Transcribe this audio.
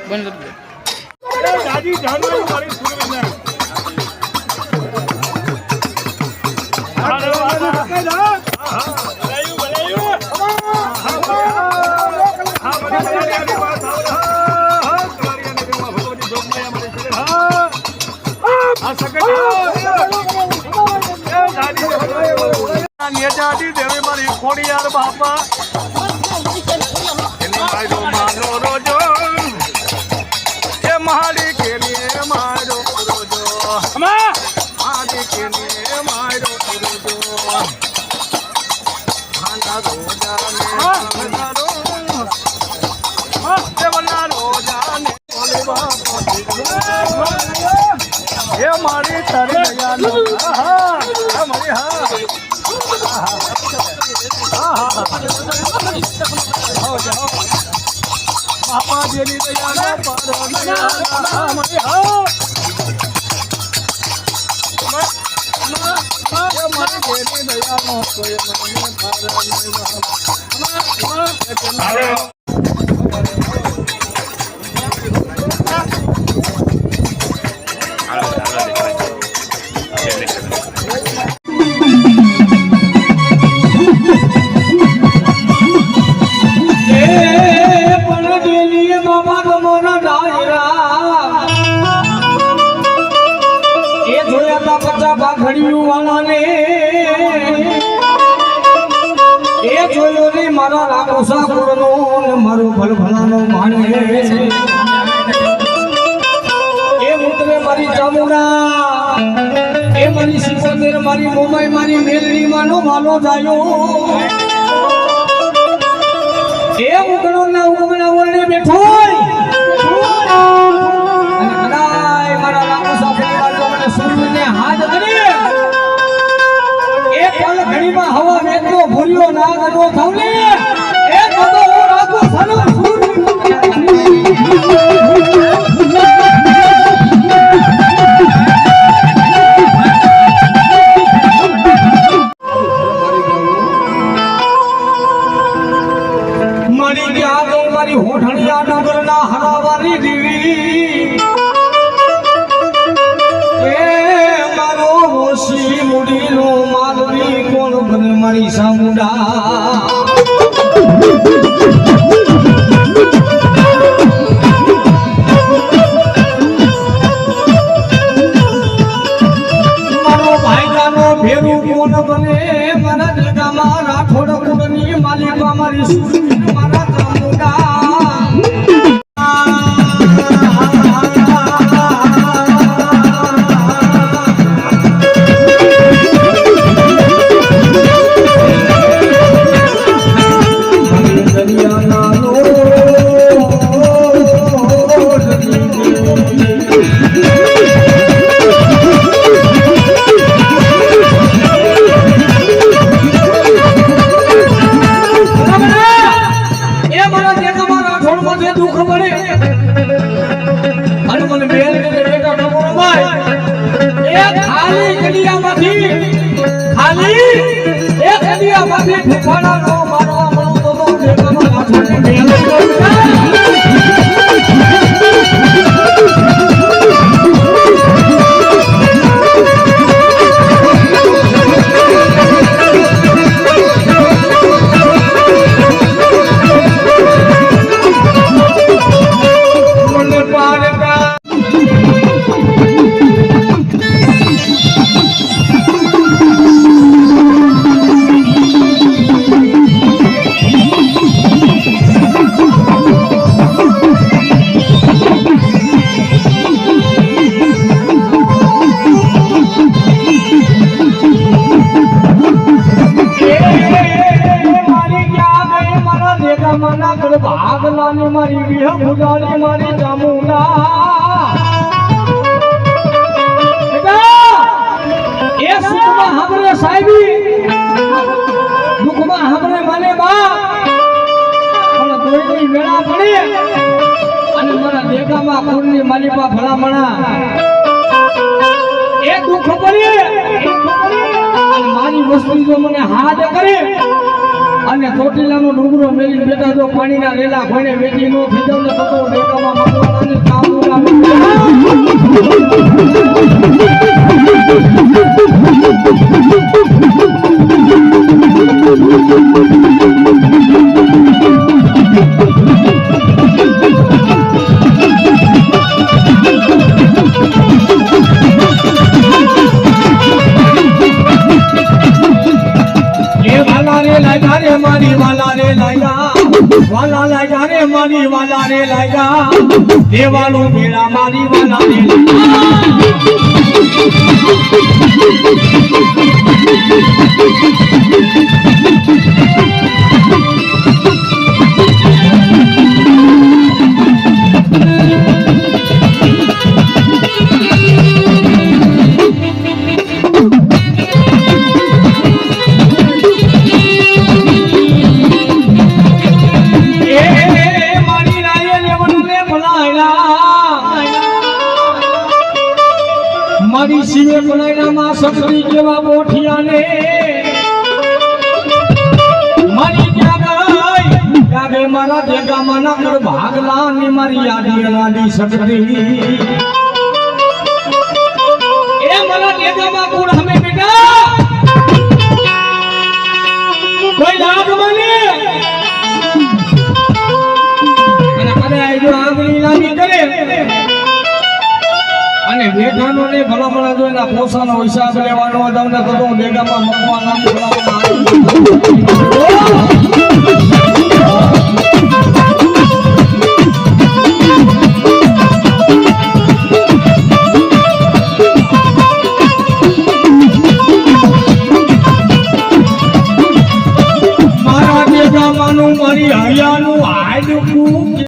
બંધ કરી દે દાદી જાનવાની મારી સુરવીને દેવી મારી ખોડિયાર બાપા મારો રોજો એ મારી કે મારો રોજો મારી કે મારો રોજો ખાના રોજાને દેવના રોજાને એ મારી તારી દયાનો મારી બાપા જેની દયાનો પારો મારી મારી જેની દયાનો કોઈ મને પારો મારા રામોસા કુળનો મારો ભલભલાનો માણે એ મુતરે મારી ચામુંડા એ મારી સિકોતેર મારી મોમાઈ મારી મેલની માનો માલો જાયો એ મુકણો ના ઉગમણા વરણે બેઠો અને કદાય મારા રામોસા કુળનો મને સૂર્યને હાથ કરી એ પલ ઘડીમાં હવા મેઘનો ભૂલ્યો નાગનો થવલે એ કદો રાખો સનો મારી યાદ મારી હોઠણિયા ડગરના હરાવાની દીવી એ મારો ઓશી મુડીનો માલવી કોણ બને મારી સામુડા મારો ભાઈજાનો ભેરું કોણ બને મારા જગામાં રાઠોડ કુળની માલિકા મારી સુરવીર મારા ચામુંડા ભાગલાની મારી વિહ ભુજાની મારી ચામુંડા એ સુખમાં હમરે સાહેબી દુઃખમાં હમરે મને બા પણ કરી અને મારા દેગામાં કુળની માલિપા ભલામણા એ દુઃખ પડી અને મારી વસ્તી જો મને હાથ કરે અને ચોટીલાનો ડુંગરો મેલી બેટા જો પાણીના રેલા ભણે વેચી નો ફીદો ને તો દેગામાં મકવાણાની કામુરા મારી વાલા રે લાગ્યા દેવાળું મેળા મારી વાલા રે મારી શિવે બનાયનામાં શક્તિ જેવા મોઠિયાને મારી ત્યાં મારા દેગામાં નગર ભાગલા ને મારી યાદી રાડી શક્તિ એ મારા દેગામાં કુળ હમે બેટા કોઈ લાગ મને અને કદાચ જો આંગળી લાગી કરે અને વેઠાનો ને ભલામણા જોઈને પોસાનો હિસાબ લેવાનો તમને તો દેગામાં મકવાના ભલામણા